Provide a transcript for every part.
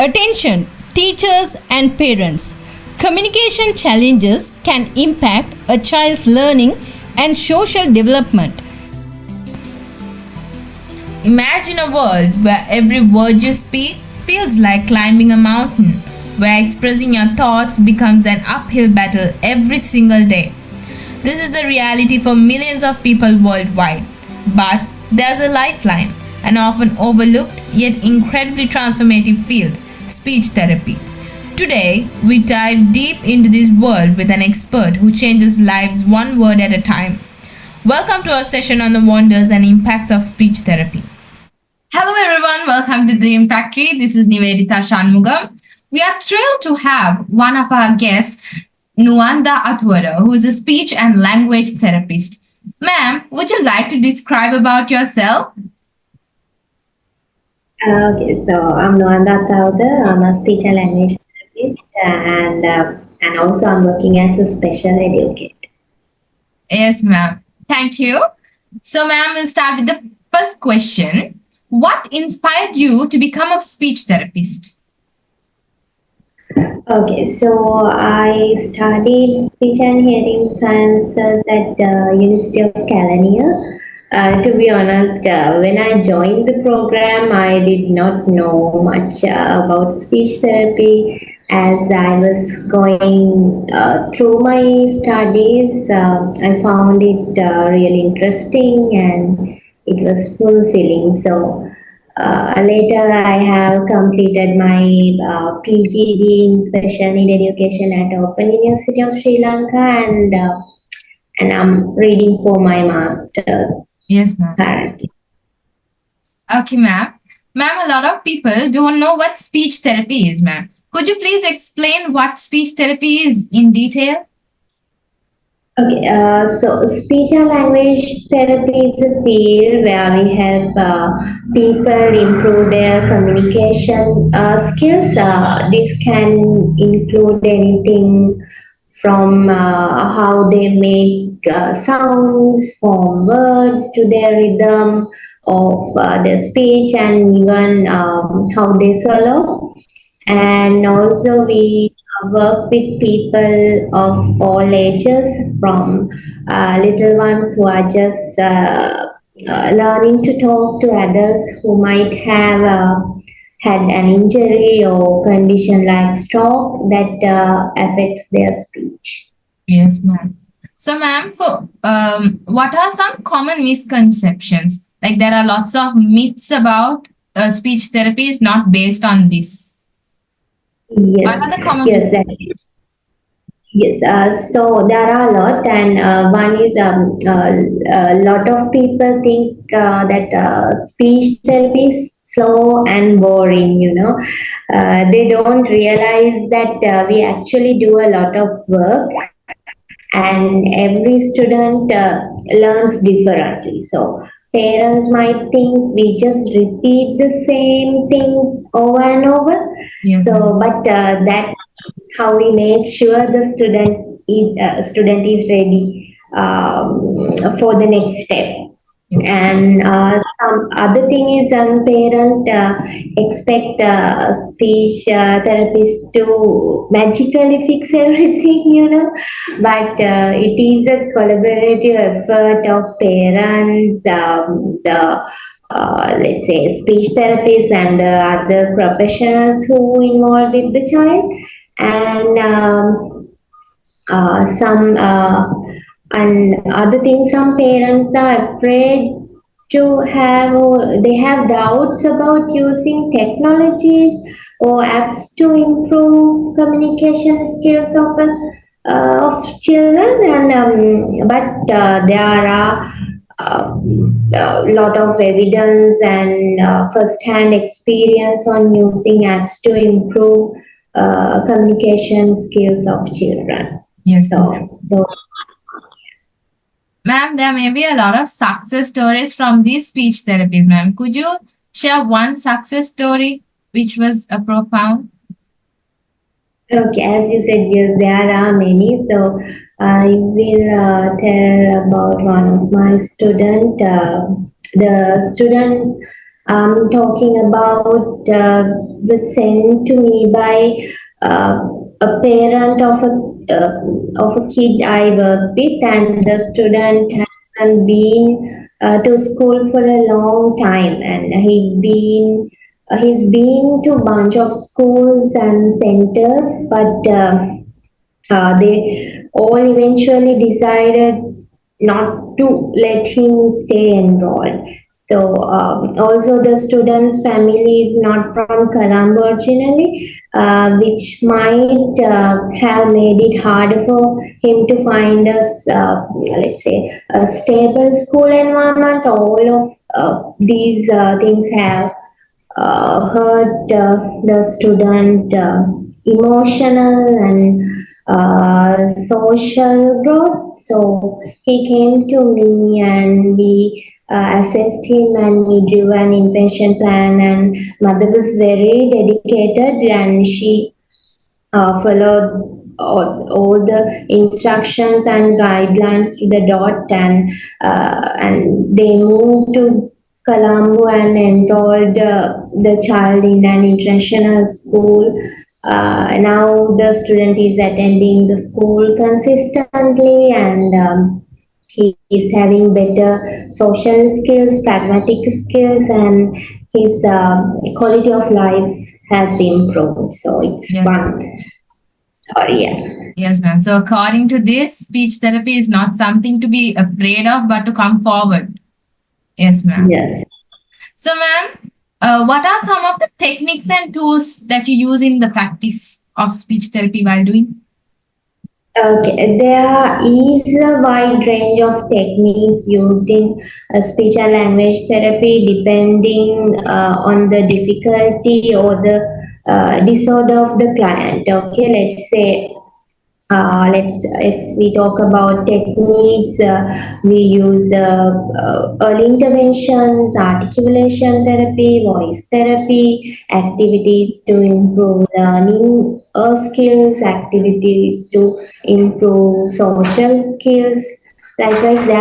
Attention, teachers and parents. Communication challenges can impact a child's learning and social development. Imagine a world where every word you speak feels like climbing a mountain, where expressing your thoughts becomes an uphill battle every single day. This is the reality for millions of people worldwide. But there's a lifeline, an often overlooked yet incredibly transformative field: speech therapy. Today, we dive deep into this world with an expert who changes lives one word at a time. Welcome to our session on the wonders and impacts of speech therapy. Hello, everyone. Welcome to the Impact Tree. This is Nivedita Shanmugam. We are thrilled to have one of our guests, Nuwanda Athawuda, who is a speech and language therapist. Ma'am, would you like to describe about yourself? So I'm Nuwanda Athawuda. I'm a speech and language therapist, and also I'm working as a special educator. Yes, ma'am. Thank you. So, ma'am, we'll start with the first question. What inspired you to become a speech therapist? Okay, so I studied speech and hearing sciences at University of California. To be honest, when I joined the program, I did not know much about speech therapy. As I was going through my studies, I found it really interesting and it was fulfilling. So later, I have completed my PGD in special need education at Open University of Sri Lanka, and I'm reading for my masters. Yes, ma'am. Currently. Okay, ma'am. Ma'am, a lot of people don't know what speech therapy is, ma'am. Could you please explain what speech therapy is in detail? Okay, so speech and language therapy is a field where we help people improve their communication skills. This can include anything from how they make sounds, form words to their rhythm of their speech, and even how they swallow. And also we work with people of all ages, from little ones who are just learning to talk, to adults who might have had an injury or condition like stroke that affects their speech. Yes, ma'am. So, ma'am, for what are some common misconceptions? Like there are lots of myths about speech therapy is not based on this. Yes, What are the common yes, yes. So there are a lot, and one is a lot of people think that speech therapy is slow and boring. They don't realize that we actually do a lot of work, and every student learns differently. So parents might think we just repeat the same things over and over. Yes. So, but that's how we make sure the student is ready for the next step. And some other thing is parent expect speech therapist to magically fix everything. But it is a collaborative effort of parents, the let's say speech therapists and the other professionals who involved with the child, and some and other things, some parents are afraid to have, or they have doubts about using technologies or apps to improve communication skills of children, and but there are a lot of evidence and first-hand experience on using apps to improve communication skills of children. Yes. So, Ma'am, there may be a lot of success stories from these speech therapies, ma'am. Could you share one success story which was a profound? okay, as you said, yes, there are many. So I will tell about one of my student. The student I'm talking about the sent to me by a parent of a kid I work with, and the student hasn't been to school for a long time, and he's been to bunch of schools and centers, but they all eventually decided not to let him stay enrolled. So also the student's family is not from Colombo originally, which might have made it harder for him to find us, let's say, a stable school environment. All of these things have hurt the student emotional and social growth. So he came to me and we assessed him and we drew an intervention plan. And mother was very dedicated and she followed all the instructions and guidelines to the dot, and they moved to Colombo and enrolled the child in an international school. Now the student is attending the school consistently, and he is having better social skills, pragmatic skills, and his quality of life has improved. So it's Yes. one story. Yeah. Yes, ma'am. So according to this, speech therapy is not something to be afraid of, but to come forward. Yes, ma'am. Yes. So, ma'am, what are some of the techniques and tools that you use in the practice of speech therapy while doing? Okay, there is a wide range of techniques used in speech and language therapy depending on the difficulty or the disorder of the client. Okay, let's say let's if we talk about techniques, we use early interventions, articulation therapy, voice therapy, activities to improve learning skills, activities to improve social skills. Likewise, we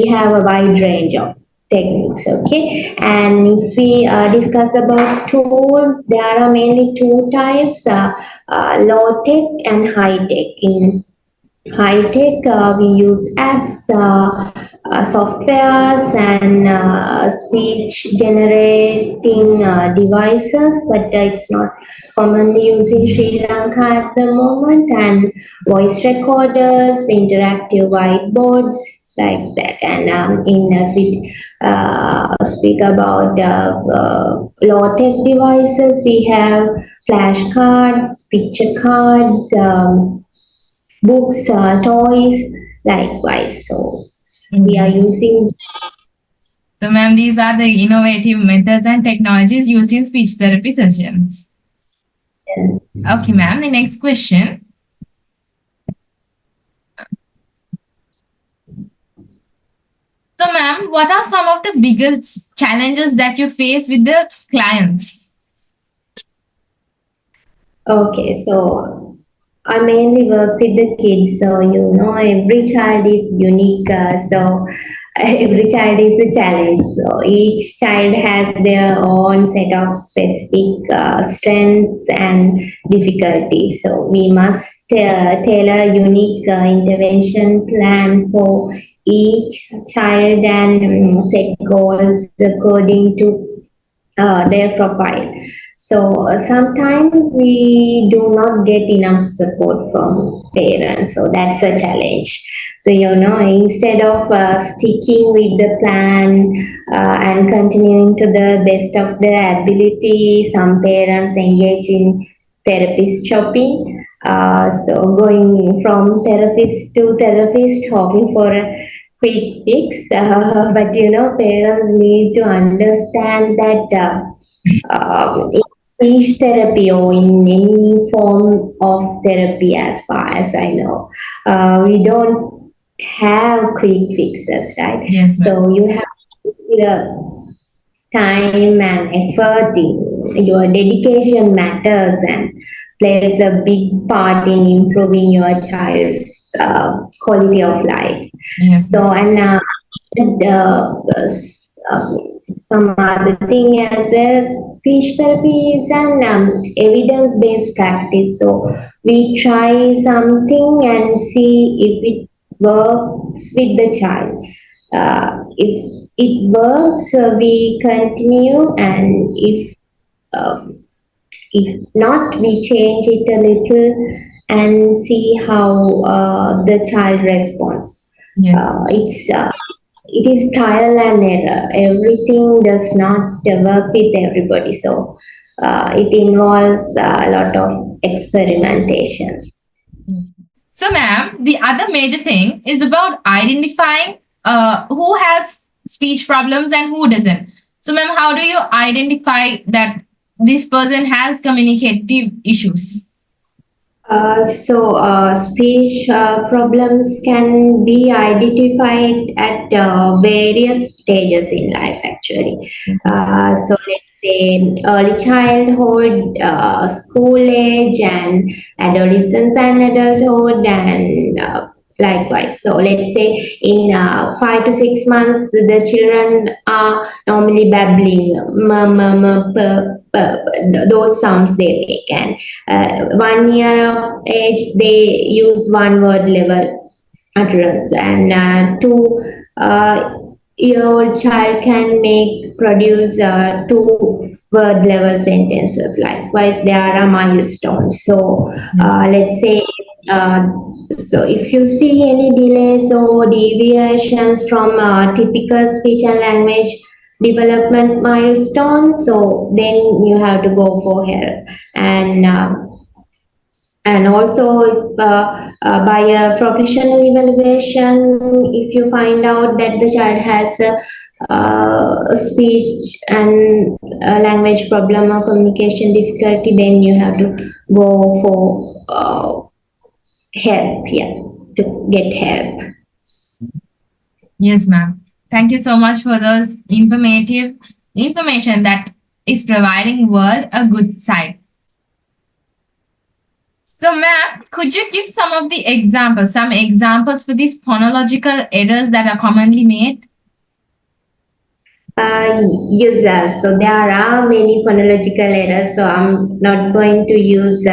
have a wide range of techniques. Okay, and if we discuss about tools, there are mainly two types: low tech and high tech. In high tech, we use apps, softwares, and speech generating devices, but it's not commonly used in Sri Lanka at the moment, and voice recorders, interactive whiteboards, like that. And if we speak about low tech devices, we have flashcards, picture cards. Books, toys, likewise. So we are using. So, ma'am, these are the innovative methods and technologies used in speech therapy sessions. Okay, ma'am, the next question. So, ma'am, what are some of the biggest challenges that you face with the clients? Okay, so I mainly work with the kids, so every child is unique. So every child is a challenge. So each child has their own set of specific strengths and difficulties. So we must tailor unique intervention plan for each child and set goals according to their profile. So sometimes we do not get enough support from parents, so that's a challenge. So instead of sticking with the plan and continuing to the best of their ability, some parents engage in therapist shopping. So going from therapist to therapist, hoping for a quick fix. But parents need to understand that in speech therapy or in any form of therapy, as far as I know, we don't have quick fixes, right? Yes, ma'am. So you have to put your time and effort in. Your dedication matters and plays a big part in improving your child's quality of life. Yes, So, and some other thing as well. Speech therapy is an evidence-based practice. So we try something and see if it works with the child. If it works, we continue, and if not, we change it a little and see how the child responds. Yes. It is trial and error. Everything does not work with everybody, so it involves a lot of experimentations. So, ma'am, the other major thing is about identifying who has speech problems and who doesn't. So, ma'am, how do you identify that this person has communicative issues? Speech problems can be identified at various stages in life, actually. So, let's say early childhood, school age, and adolescence and adulthood, and likewise. So, let's say in 5 to 6 months, the children are normally babbling, those sounds they make, and 1 year of age they use one word level utterance, and 2 year old child can produce 2 word level sentences. Likewise, there are milestones. So let's say so if you see any delays or deviations from typical speech and language development milestone, so then you have to go for help. And also, if by a professional evaluation, if you find out that the child has a speech and language problem or communication difficulty, then you have to go for help, yeah, to get help. Yes, ma'am. Thank you so much for those informative information that is providing world a good side. So, ma'am, could you give some of the examples, some examples for these phonological errors that are commonly made? Yes, so there are many phonological errors, so I'm not going to use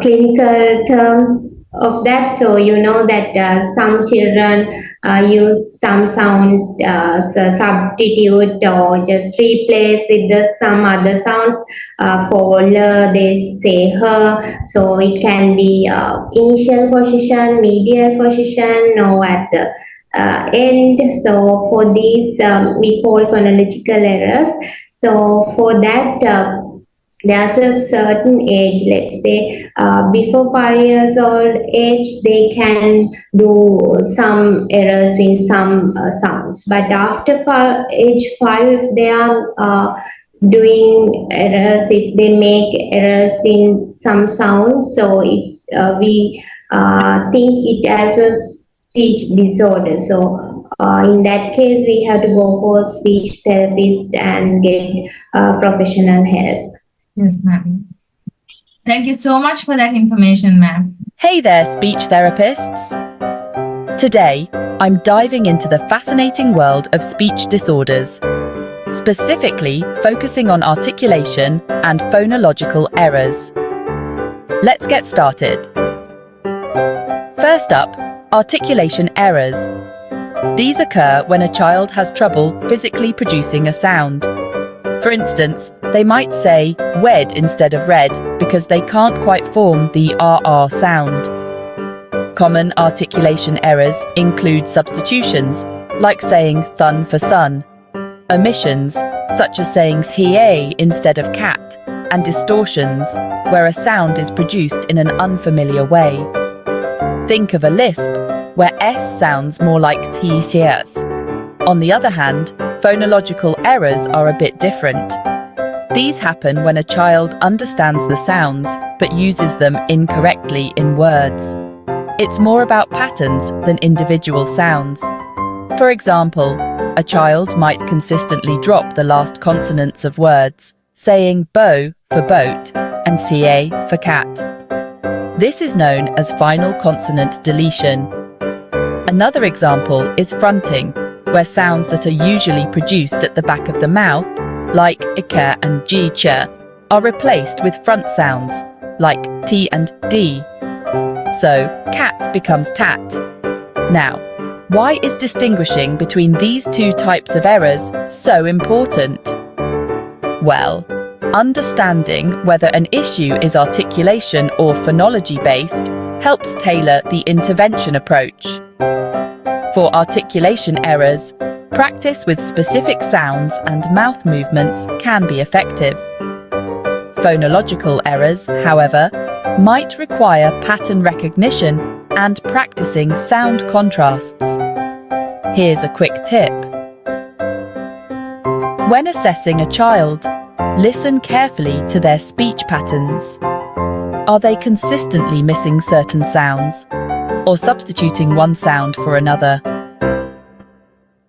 clinical terms of that. So you know that some children use some sound substitute or just replace with some other sounds. For l, they say her, so it can be initial position, medial position, or at the end. So for these, we call phonological errors. So for that, there's a certain age, let's say before 5 years old age, they can do some errors in some sounds. But after age 5, if they are doing errors, if they make errors in some sounds, so we think it as a speech disorder. So in that case, we have to go for speech therapist and get professional help. Yes, ma'am. Thank you so much for that information, ma'am. Hey there, speech therapists! Today, I'm diving into the fascinating world of speech disorders, specifically focusing on articulation and phonological errors. Let's get started. First up, articulation errors. These occur when a child has trouble physically producing a sound. For instance, they might say wed instead of red because they can't quite form the RR sound. Common articulation errors include substitutions, like saying thun for sun, omissions, such as saying CA instead of cat, and distortions, where a sound is produced in an unfamiliar way. Think of a lisp, where S sounds more like TCS. On the other hand, phonological errors are a bit different. These happen when a child understands the sounds but uses them incorrectly in words. It's more about patterns than individual sounds. For example, a child might consistently drop the last consonants of words, saying bow for boat and CA for cat. This is known as final consonant deletion. Another example is fronting, where sounds that are usually produced at the back of the mouth, like ika and ji cha, are replaced with front sounds, like t and d. So, cat becomes tat. Now, why is distinguishing between these two types of errors so important? Well, understanding whether an issue is articulation or phonology based helps tailor the intervention approach. For articulation errors, practice with specific sounds and mouth movements can be effective. Phonological errors, however, might require pattern recognition and practicing sound contrasts. Here's a quick tip. When assessing a child, listen carefully to their speech patterns. Are they consistently missing certain sounds or substituting one sound for another?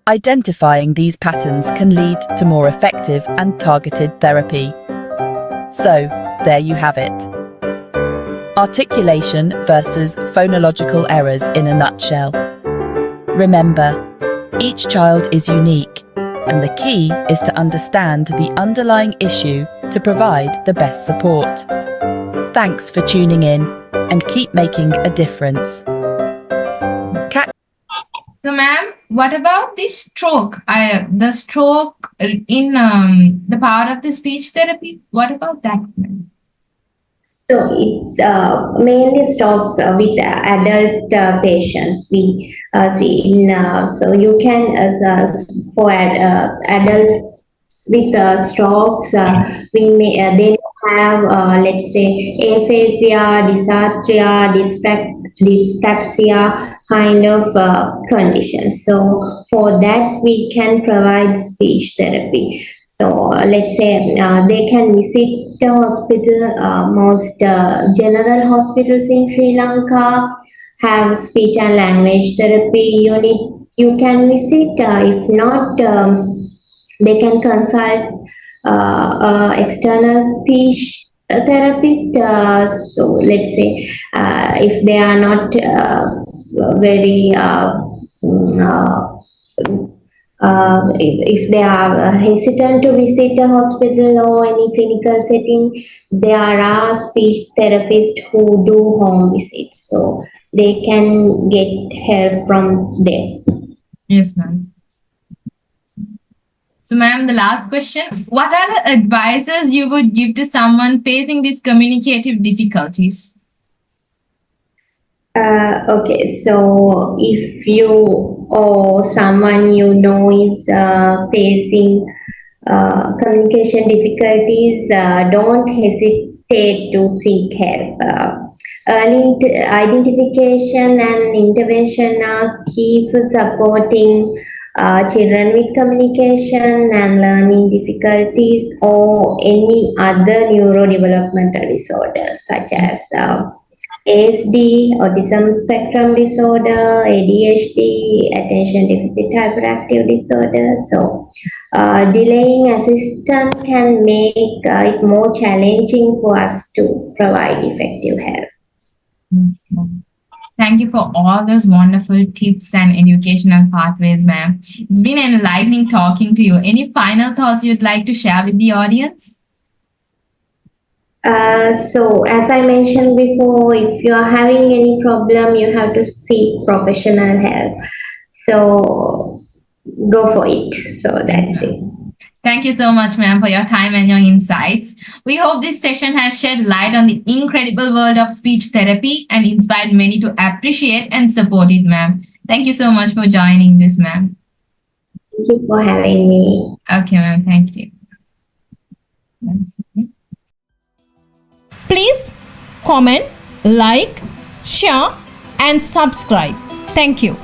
Identifying these patterns can lead to more effective and targeted therapy. So, there you have it. Articulation versus phonological errors in a nutshell. Remember, each child is unique, and the key is to understand the underlying issue to provide the best support. Thanks for tuning in, and keep making a difference. So, ma'am, what about the stroke? The stroke in the part of the speech therapy. What about that, ma'am? So it's mainly strokes with adult patients. We see in so you can for adults with strokes, we may they have let's say aphasia, dysarthria, dyspraxia kind of conditions. So for that we can provide speech therapy. So let's say they can visit the hospital. Most general hospitals in Sri Lanka have speech and language therapy unit. You can visit. If not, they can consult external speech therapist. So let's say if they are not very if they are hesitant to visit a hospital or any clinical setting, there are speech therapists who do home visits, so they can get help from them. Yes, ma'am. So, ma'am, the last question. What are the advices you would give to someone facing these communicative difficulties? Okay, so if you or someone you know is facing communication difficulties, don't hesitate to seek help. Early identification and intervention are key for supporting children with communication and learning difficulties or any other neurodevelopmental disorders such as ASD, autism spectrum disorder, ADHD, attention deficit hyperactive disorder. So, delaying assistance can make it more challenging for us to provide effective help. Yes, ma'am. Thank you for all those wonderful tips and educational pathways, ma'am. It's been enlightening talking to you. Any final thoughts you'd like to share with the audience? So as I mentioned before, if you are having any problem, you have to seek professional help. So go for it. So that's it. Thank you so much, ma'am, for your time and your insights. We hope this session has shed light on the incredible world of speech therapy and inspired many to appreciate and support it, ma'am. Thank you so much for joining this, ma'am. Thank you for having me. Okay, ma'am. Thank you. Please comment, like, share, and subscribe. Thank you.